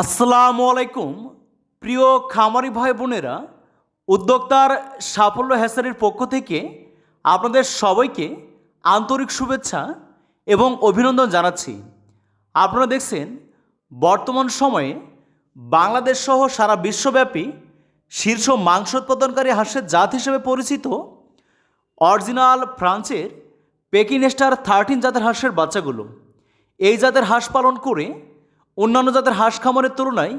আসসালামু আলাইকুম। প্রিয় খামারি ভাই বোনেরা, উদ্যোক্তার সাফল্য হ্যাচারির পক্ষ থেকে আপনাদের সবাইকে আন্তরিক শুভেচ্ছা এবং অভিনন্দন জানাচ্ছি। আপনারা দেখছেন বর্তমান সময়ে বাংলাদেশ সহ সারা বিশ্বব্যাপী শীর্ষ মাংস উৎপাদনকারী হাঁসের জাত হিসেবে পরিচিত অরিজিনাল ফ্রান্সের পেকিনেস্টার 13 জাতের হাঁসের বাচ্চাগুলো। এই জাতের হাঁস পালন করে অন্যান্য জাতের হাঁস খামারের তুলনায়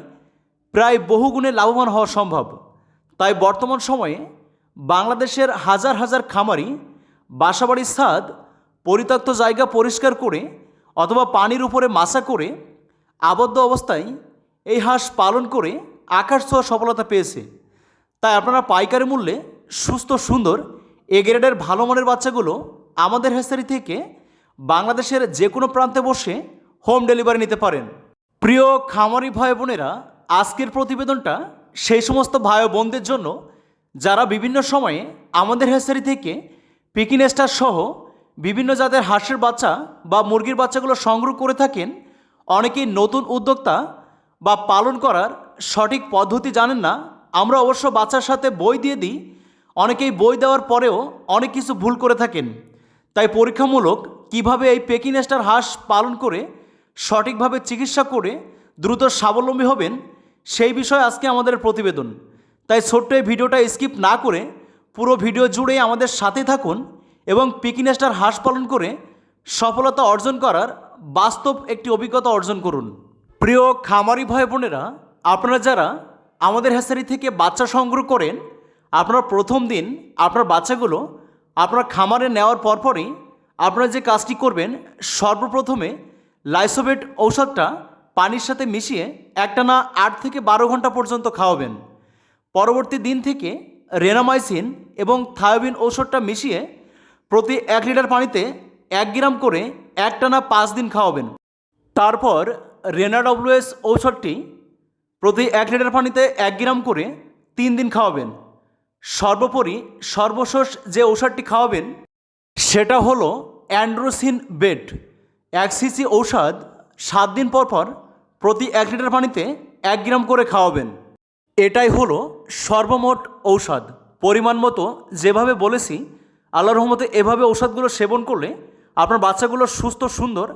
প্রায় বহুগুণে লাভবান হওয়া সম্ভব। তাই বর্তমান সময়ে বাংলাদেশের হাজার হাজার খামারি বাসাবাড়ির ছাদ, পরিত্যক্ত জায়গা পরিষ্কার করে অথবা পানির উপরে মাচা করে আবদ্ধ অবস্থায় এই হাঁস পালন করে আকাশ ছোঁয়া সফলতা পেয়েছে। তাই আপনারা পাইকারি মূল্যে সুস্থ সুন্দর এ গ্রেডের ভালো মানের বাচ্চাগুলো আমাদের হ্যাচারি থেকে বাংলাদেশের যে কোনো প্রান্তে বসে হোম ডেলিভারি নিতে পারেন। প্রিয় খামারি ভাই বোনেরা, আজকের প্রতিবেদনটা সেই সমস্ত ভাই বোনদের জন্য যারা বিভিন্ন সময়ে আমাদের হ্যাচারি থেকে পিকিনেস্টার সহ বিভিন্ন জাতের হাঁসের বাচ্চা বা মুরগির বাচ্চাগুলো সংগ্রহ করে থাকেন। অনেকেই নতুন উদ্যোক্তা বা পালন করার সঠিক পদ্ধতি জানেন না। আমরা অবশ্য বাচ্চার সাথে বই দিয়ে দিই, অনেকেই বই দেওয়ার পরেও অনেক কিছু ভুল করে থাকেন। তাই পরীক্ষামূলক কিভাবে এই পেকিনেস্টার হাঁস পালন করে সঠিকভাবে চিকিৎসা করে দ্রুত স্বাবলম্বী হবেন সেই বিষয়ে আজকে আমাদের প্রতিবেদন। তাই ছোট্ট এই ভিডিওটা স্কিপ না করে পুরো ভিডিও জুড়েই আমাদের সাথে থাকুন এবং পেকিনেস্টার হাঁস পালন করে সফলতা অর্জন করার বাস্তব একটি অভিজ্ঞতা অর্জন করুন। প্রিয় খামারি ভাই বোনেরা, আপনারা যারা আমাদের হ্যাচারি থেকে বাচ্চা সংগ্রহ করেন, আপনারা প্রথম দিন আপনার বাচ্চাগুলো আপনার খামারে নেওয়ার পরপরই আপনারা যে কাজটি করবেন, সর্বপ্রথমে লাইসোভেট ঔষধটা পানির সাথে মিশিয়ে একটানা 8 থেকে 12 ঘন্টা পর্যন্ত খাওয়াবেন। পরবর্তী দিন থেকে রেনামাইসিন এবং থায়োবিন ঔষধটা মিশিয়ে প্রতি 1 লিটার পানিতে 1 গ্রাম করে একটানা 5 দিন খাওয়াবেন। তারপর রেনাডব্লিউএস ঔষধটি প্রতি 1 লিটার পানিতে 1 গ্রাম করে 3 দিন খাওয়াবেন। সর্বোপরি সর্বশেষ যে ঔষধটি খাওয়াবেন সেটা হলো অ্যান্ড্রোসিন বেড। 1 সিসি ঔষধ 7 দিন পর পর প্রতি 1 লিটার পানিতে 1 গ্রাম করে খাওয়াবেন। এটাই হলো সর্বমোট ঔষধ। পরিমাণ মতো যেভাবে বলেছি, আল্লাহর রহমতে এভাবে ঔষধগুলো সেবন করলে আপনার বাচ্চাগুলো সুস্থ সুন্দর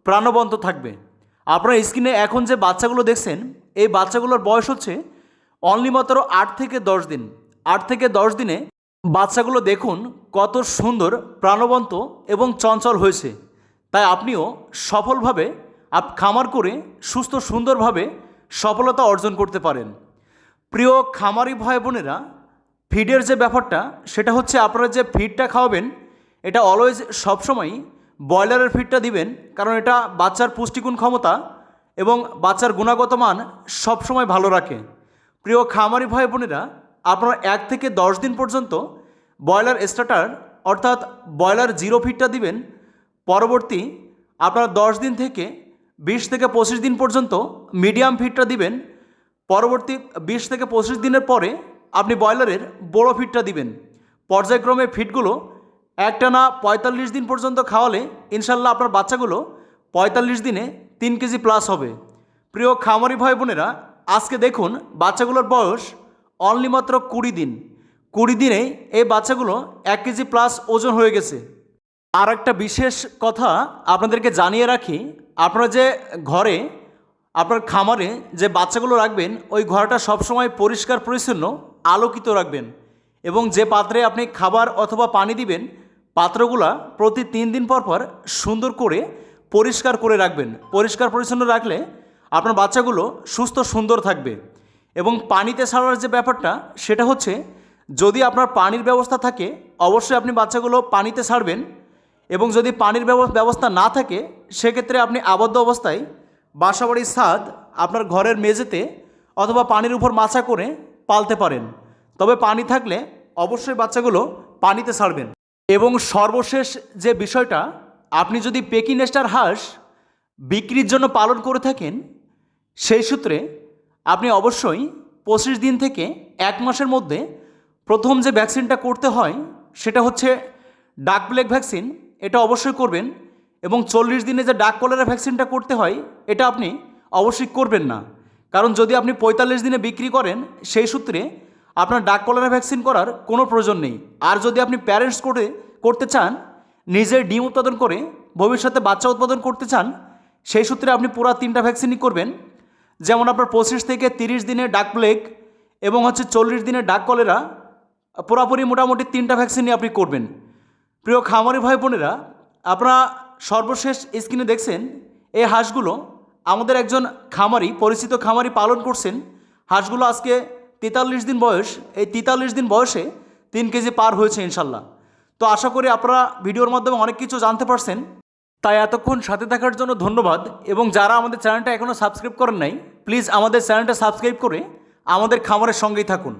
প্রাণবন্ত থাকবে। আপনার স্ক্রিনে এখন যে বাচ্চাগুলো দেখছেন, এই বাচ্চাগুলোর বয়স হচ্ছে অনলি মাত্র 8 থেকে 10 দিন। 8 থেকে 10 দিনে বাচ্চাগুলো দেখুন কত সুন্দর প্রাণবন্ত এবং চঞ্চল হয়েছে। তাই আপনিও সফলভাবে খামার করে সুস্থ সুন্দরভাবে সফলতা অর্জন করতে পারেন। প্রিয় খামারি ভাই বোনেরা, ফিডের যে ব্যাপারটা সেটা হচ্ছে আপনারা যে ফিডটা খাওয়াবেন এটা অলওয়েজ সবসময় ব্রয়লারের ফিডটা দিবেন, কারণ এটা বাচ্চার পুষ্টিগুণ ক্ষমতা এবং বাচ্চার গুণগত মান সবসময় ভালো রাখে। প্রিয় খামারি ভাই বোনেরা, আপনারা 1 থেকে 10 দিন পর্যন্ত ব্রয়লার স্টার্টার অর্থাৎ ব্রয়লার জিরো ফিডটা দিবেন। পরবর্তী আপনারা 10 দিন থেকে 20 থেকে 25 দিন পর্যন্ত মিডিয়াম ফিডটা দিবেন। পরবর্তী 20 থেকে 25 দিনের পরে আপনি ব্রয়লারের বড়ো ফিডটা দিবেন। পর্যায়ক্রমে ফিডগুলো একটানা 45 দিন পর্যন্ত খাওয়ালে ইনশাল্লাহ আপনার বাচ্চাগুলো 45 দিনে 3 কেজি প্লাস হবে। প্রিয় খামারি ভাই বোনেরা, আজকে দেখুন বাচ্চাগুলোর বয়স অনলি মাত্র 20 দিন। 20 দিনে এই বাচ্চাগুলো 1 কেজি প্লাস ওজন হয়ে গেছে। আর একটা বিশেষ কথা আপনাদেরকে জানিয়ে রাখি, আপনারা যে ঘরে আপনার খামারে যে বাচ্চাগুলো রাখবেন ওই ঘরটা সবসময় পরিষ্কার পরিচ্ছন্ন আলোকিত রাখবেন এবং যে পাত্রে আপনি খাবার অথবা পানি দিবেন পাত্রগুলা প্রতি 3 দিন পর পর সুন্দর করে পরিষ্কার করে রাখবেন। পরিষ্কার পরিচ্ছন্ন রাখলে আপনার বাচ্চাগুলো সুস্থ সুন্দর থাকবে। এবং পানিতে ছাড়ার যে ব্যাপারটা সেটা হচ্ছে, যদি আপনার পানির ব্যবস্থা থাকে অবশ্যই আপনি বাচ্চাগুলো পানিতে ছাড়বেন, এবং যদি পানির ব্যবস্থা না থাকে সেক্ষেত্রে আপনি আবদ্ধ অবস্থায় বাসাবাড়ির ছাদ, আপনার ঘরের মেঝেতে অথবা পানির উপর মাচা করে পালতে পারেন। তবে পানি থাকলে অবশ্যই বাচ্চাগুলো পানিতে ছাড়বেন। এবং সর্বশেষ যে বিষয়টা, আপনি যদি পেকিনেস্টার হাঁস বিক্রির জন্য পালন করে থাকেন সেই সূত্রে আপনি অবশ্যই 25 দিন থেকে 1 মাসের মধ্যে প্রথম যে ভ্যাকসিনটা করতে হয় সেটা হচ্ছে ডাক প্লেগ ভ্যাকসিন। এটা অবশ্যই করবেন। এবং 40 দিনে যে ডাক কলেরা ভ্যাকসিনটা করতে হয় এটা আপনি অবশ্যই করবেন না, কারণ যদি আপনি 45 দিনে বিক্রি করেন সেই সূত্রে আপনার ডাক কলেরা ভ্যাকসিন করার কোনো প্রয়োজন নেই। আর যদি আপনি প্যারেন্টস করতে চান, নিজের ডিম উৎপাদন করে ভবিষ্যতে বাচ্চা উৎপাদন করতে চান, সেই সূত্রে আপনি পুরো 3টা ভ্যাকসিনই করবেন। যেমন আপনার 25 থেকে 30 দিনে ডাক প্লেগ এবং 40 দিনে ডাক কলেরা, পুরোপুরি মোটামুটি 3টা ভ্যাকসিনই আপনি করবেন। প্রিয় খামারি ভাই বোনেরা, আপনারা সর্বশেষ স্ক্রিনে দেখছেন এই হাঁসগুলো আমাদের একজন খামারি, পরিচিত খামারি পালন করছেন। হাঁসগুলো আজকে 43 দিন বয়স। এই 43 দিন বয়সে 3 কেজি পার হয়েছে ইনশাল্লাহ। তো আশা করি আপনারা ভিডিওর মাধ্যমে অনেক কিছু জানতে পারছেন। তাই এতক্ষণ সাথে থাকার জন্য ধন্যবাদ। এবং যারা আমাদের চ্যানেলটা এখনও সাবস্ক্রাইব করেন নাই, প্লিজ আমাদের চ্যানেলটা সাবস্ক্রাইব করে আমাদের খামারের সঙ্গেই থাকুন।